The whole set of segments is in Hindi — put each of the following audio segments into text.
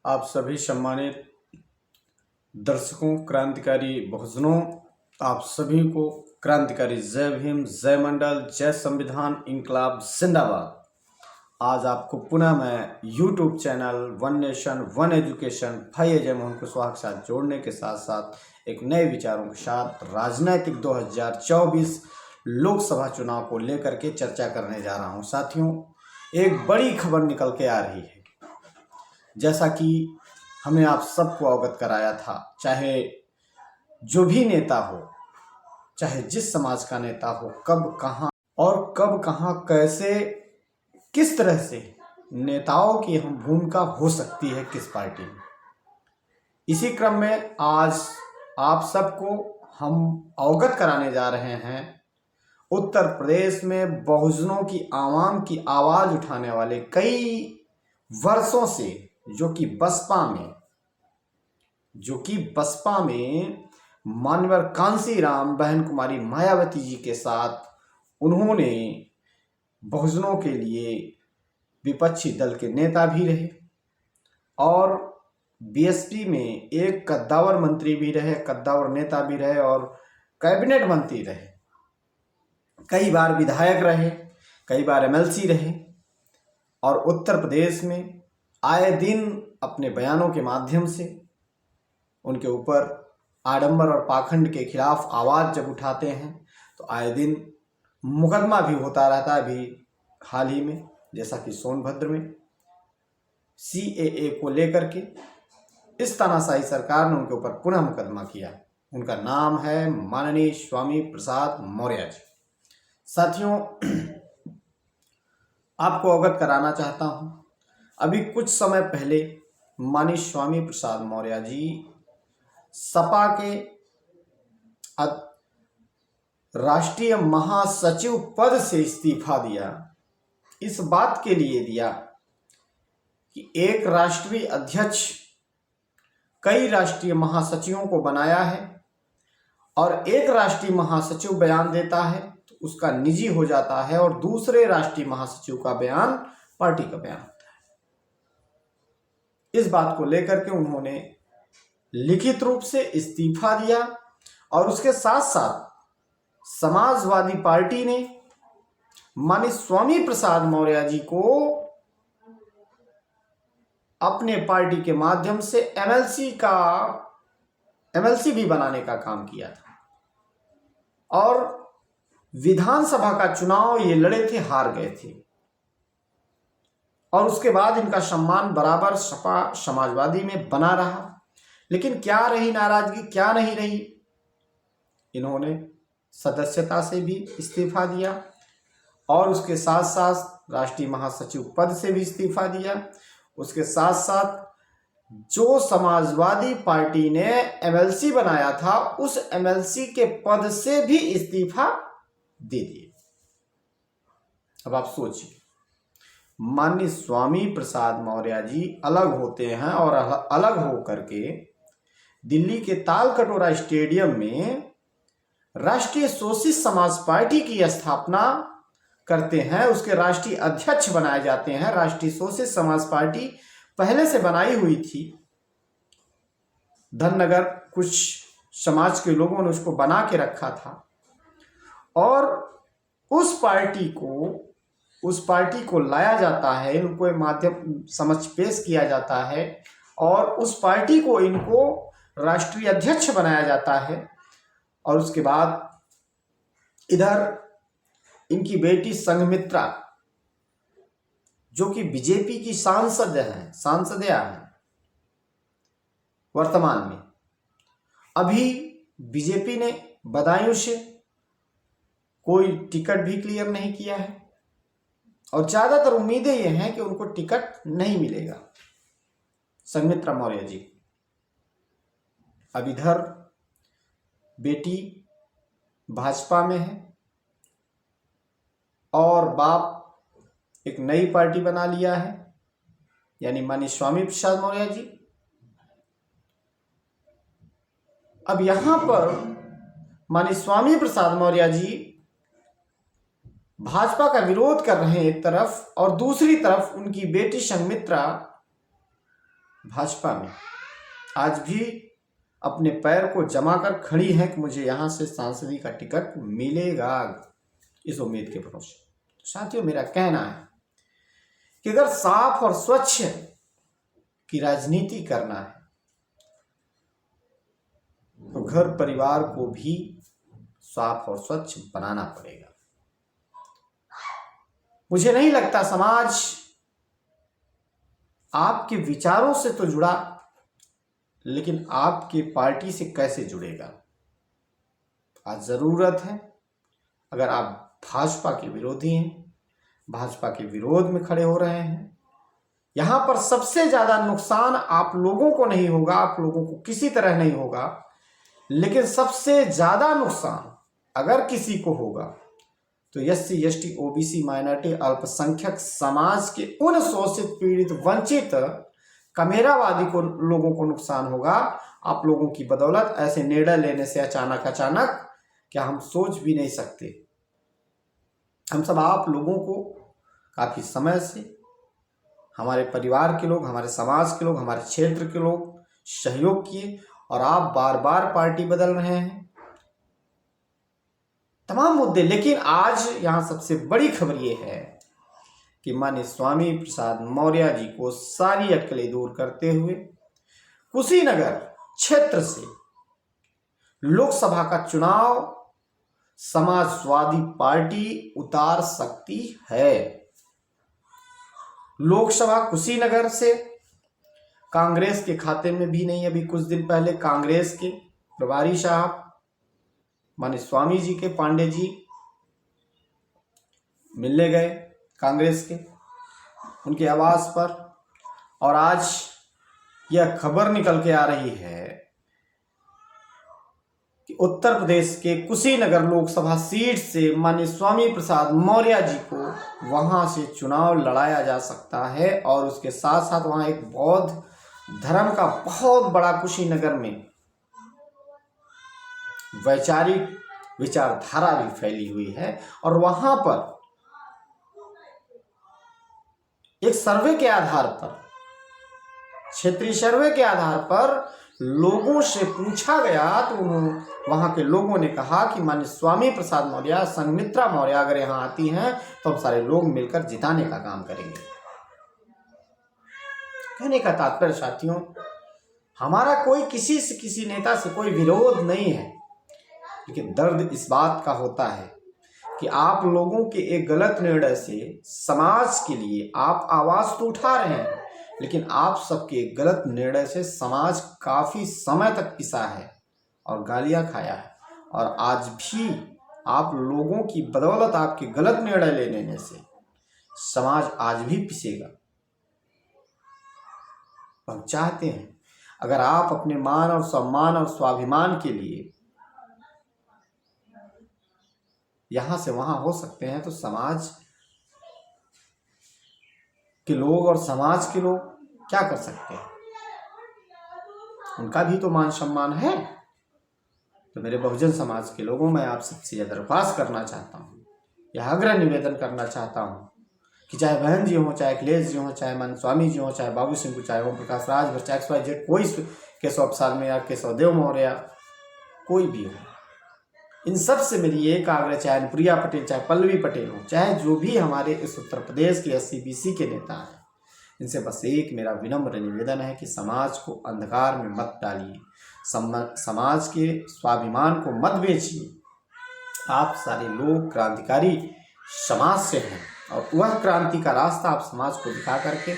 आप सभी सम्मानित दर्शकों, क्रांतिकारी बहुजनों, आप सभी को क्रांतिकारी जय भीम, जय मंडल, जय संविधान, इंकलाब जिंदाबाद। आज आपको पुनः मैं YouTube channel one nation one education भाई अजय मोहन कुशवाहा के साथ जोड़ने के साथ साथ एक नए विचारों के साथ राजनीतिक 2024 लोकसभा चुनाव को लेकर के चर्चा करने जा रहा हूं। साथियों, एक बड़ी खबर निकल के आ रही है। जैसा कि हमने आप सबको अवगत कराया था, चाहे जो भी नेता हो, चाहे जिस समाज का नेता हो, कब कहाँ कैसे किस तरह से नेताओं की हम भूमिका हो सकती है किस पार्टी में। इसी क्रम में आज आप सबको हम अवगत कराने जा रहे हैं उत्तर प्रदेश में बहुजनों की आवाम की आवाज उठाने वाले कई वर्षों से जो कि बसपा में मानवर कांसीराम बहन कुमारी मायावती जी के साथ उन्होंने बहुजनों के लिए विपक्षी दल के नेता भी रहे और बीएसपी में एक कद्दावर मंत्री भी रहे, कद्दावर नेता भी रहे और कैबिनेट मंत्री रहे, कई बार विधायक रहे, कई बार एमएलसी रहे और उत्तर प्रदेश में आए दिन अपने बयानों के माध्यम से उनके ऊपर आडंबर और पाखंड के खिलाफ आवाज जब उठाते हैं तो आए दिन मुकदमा भी होता रहता है। अभी हाल ही में जैसा कि सोनभद्र में सीएए को लेकर के इस तानाशाही सरकार ने उनके ऊपर पुनः मुकदमा किया। उनका नाम है माननीय स्वामी प्रसाद मौर्य जी। साथियों, आपको अवगत कराना चाहता हूं, अभी कुछ समय पहले माननीय स्वामी प्रसाद मौर्य जी सपा के राष्ट्रीय महासचिव पद से इस्तीफा दिया। इस बात के लिए दिया कि एक राष्ट्रीय अध्यक्ष कई राष्ट्रीय महासचिवों को बनाया है और एक राष्ट्रीय महासचिव बयान देता है तो उसका निजी हो जाता है और दूसरे राष्ट्रीय महासचिव का बयान पार्टी का बयान होता है। इस बात को लेकर के उन्होंने लिखित रूप से इस्तीफा दिया और उसके साथ साथ समाजवादी पार्टी ने माननीय स्वामी प्रसाद मौर्य जी को अपने पार्टी के माध्यम से एमएलसी भी बनाने का काम किया था और विधानसभा का चुनाव ये लड़े थे, हार गए थे और उसके बाद इनका सम्मान बराबर सपा समाजवादी में बना रहा। लेकिन क्या रही नाराजगी, क्या नहीं रही, इन्होंने सदस्यता से भी इस्तीफा दिया और उसके साथ साथ राष्ट्रीय महासचिव पद से भी इस्तीफा दिया। उसके साथ साथ जो समाजवादी पार्टी ने एमएलसी बनाया था उस एमएलसी के पद से भी इस्तीफा दे दिए। अब आप सोचिए, माननीय स्वामी प्रसाद मौर्य जी अलग होते हैं और अलग होकर के दिल्ली के तालकटोरा स्टेडियम में राष्ट्रीय सोशलिस्ट समाज पार्टी की स्थापना करते हैं, उसके राष्ट्रीय अध्यक्ष बनाए जाते हैं। राष्ट्रीय सोशलिस्ट समाज पार्टी पहले से बनाई हुई थी, धननगर कुछ समाज के लोगों ने उसको बना के रखा था और उस पार्टी को लाया जाता है, इनको माध्यम समक्ष पेश किया जाता है और उस पार्टी को इनको राष्ट्रीय अध्यक्ष बनाया जाता है और उसके बाद इधर इनकी बेटी संघमित्रा जो कि बीजेपी की सांसदया है वर्तमान में, अभी बीजेपी ने बदायूं से कोई टिकट भी क्लियर नहीं किया है और ज्यादातर उम्मीदें ये हैं कि उनको टिकट नहीं मिलेगा संघमित्रा मौर्य जी। अब इधर बेटी भाजपा में है और बाप एक नई पार्टी बना लिया है, यानी माननीय स्वामी प्रसाद मौर्य जी। अब यहां पर माननीय स्वामी प्रसाद मौर्य जी भाजपा का विरोध कर रहे हैं एक तरफ और दूसरी तरफ उनकी बेटी संघमित्रा भाजपा में आज भी अपने पैर को जमा कर खड़ी हैं कि मुझे यहाँ से सांसदी का टिकट मिलेगा, इस उम्मीद के भरोसे। तो साथियों, मेरा कहना है कि अगर साफ और स्वच्छ की राजनीति करना है तो घर परिवार को भी साफ और स्वच्छ बनाना पड़ेगा। मुझे नहीं लगता समाज आपके विचारों से तो जुड़ा, लेकिन आपके पार्टी से कैसे जुड़ेगा। आज जरूरत है, अगर आप भाजपा के विरोधी हैं, भाजपा के विरोध में खड़े हो रहे हैं, यहां पर सबसे ज्यादा नुकसान आप लोगों को नहीं होगा, आप लोगों को किसी तरह नहीं होगा, लेकिन सबसे ज्यादा नुकसान अगर किसी को होगा तो SC ST OBC माइनॉरिटी अल्पसंख्यक समाज के उन शोषित पीड़ित वंचित कमेरावादी को लोगों को नुकसान होगा। आप लोगों की बदौलत ऐसे निर्णय लेने से अचानक क्या हम सोच भी नहीं सकते। हम सब आप लोगों को काफी समय से हमारे परिवार के लोग, हमारे समाज के लोग, हमारे क्षेत्र के लोग सहयोग किए और आप बार बार पार्टी बदल रहे हैं, तमाम मुद्दे। लेकिन आज यहां सबसे बड़ी खबर यह है कि माननीय स्वामी प्रसाद मौर्य जी को सारी अटकलें दूर करते हुए कुशीनगर क्षेत्र से लोकसभा का चुनाव समाजवादी पार्टी उतार सकती है। लोकसभा कुशीनगर से कांग्रेस के खाते में भी नहीं। अभी कुछ दिन पहले कांग्रेस के प्रभारी साहब माने स्वामी जी के पांडे जी मिलने गए कांग्रेस के उनके आवास पर, और आज यह खबर निकल के आ रही है कि उत्तर प्रदेश के कुशीनगर लोकसभा सीट से माननीय स्वामी प्रसाद मौर्य जी को वहां से चुनाव लड़ाया जा सकता है। और उसके साथ साथ वहां एक बौद्ध धर्म का बहुत बड़ा कुशीनगर में वैचारिक विचारधारा भी फैली हुई है। और वहां पर एक सर्वे के आधार पर, क्षेत्रीय सर्वे के आधार पर लोगों से पूछा गया तो वहां के लोगों ने कहा कि माननीय स्वामी प्रसाद मौर्य, संघमित्रा मौर्य अगर यहां आती हैं तो हम सारे लोग मिलकर जिताने का काम करेंगे। कहने का तात्पर्य साथियों, हमारा कोई किसी से, किसी नेता से कोई विरोध नहीं है, लेकिन दर्द इस बात का होता है कि आप लोगों के एक गलत निर्णय से समाज के लिए आप आवाज तो उठा रहे हैं, लेकिन आप सबके गलत निर्णय से समाज काफी समय तक पिसा है और गालियां खाया है। और आज भी आप लोगों की बदौलत, आपके गलत निर्णय लेने से समाज आज भी पिसेगा। हम चाहते हैं अगर आप अपने मान और सम्मान और स्वाभिमान के लिए यहां से वहां हो सकते हैं तो समाज के लोग और समाज के लोग क्या कर सकते हैं, उनका भी तो मान सम्मान है। तो मेरे बहुजन समाज के लोगों, मैं आप सबसे दरख्वास्त करना चाहता हूँ, यह आग्रह निवेदन करना चाहता हूँ कि चाहे बहन जी हो, चाहे अखिलेश जी हो, चाहे मान स्वामी जी हो, चाहे बाबू सिंह, चाहे ओम प्रकाश राजभर, चाहे XYZ कोई, केशव अबसाल में या केशव देव मौर्य, कोई भी हो, इन सब से मेरी एक आग्रह, चाहे अनुप्रिया पटेल, चाहे पल्लवी पटेल हो, चाहे जो भी हमारे इस उत्तर प्रदेश के SC BC के नेता हैं, इनसे बस एक मेरा विनम्र निवेदन है कि समाज को अंधकार में मत डालिए, समाज के स्वाभिमान को मत बेचिए। आप सारे लोग क्रांतिकारी समाज से हैं और वह क्रांति का रास्ता आप समाज को दिखा करके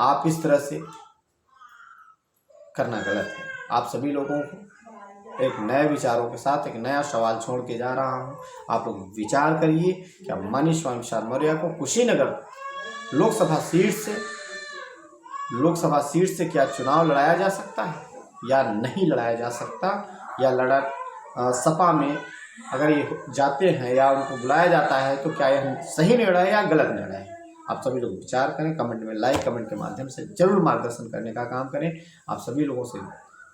आप इस तरह से करना गलत है। आप सभी लोगों को एक नए विचारों के साथ एक नया सवाल छोड़ के जा रहा हूं। आप लोग विचार करिए कि माननीय स्वामी प्रसाद मौर्य को कुशीनगर लोकसभा सीट से क्या चुनाव लड़ाया जा सकता है या नहीं लड़ाया जा सकता, या सपा में अगर ये जाते हैं या उनको बुलाया जाता है तो क्या यह सही निर्णय है या गलत निर्णय है। आप सभी लोग विचार करें, कमेंट में लाइक, कमेंट के माध्यम से जरूर मार्गदर्शन करने का काम करें। आप सभी लोगों से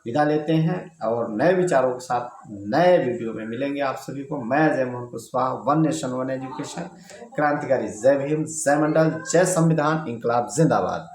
विदा लेते हैं और नए विचारों के साथ नए वीडियो में मिलेंगे आप सभी को। मैं जय Mohan Kushwaha, one nation one education, क्रांतिकारी। जय भीम, जय मंडल, जय संविधान, इंकलाब जिंदाबाद।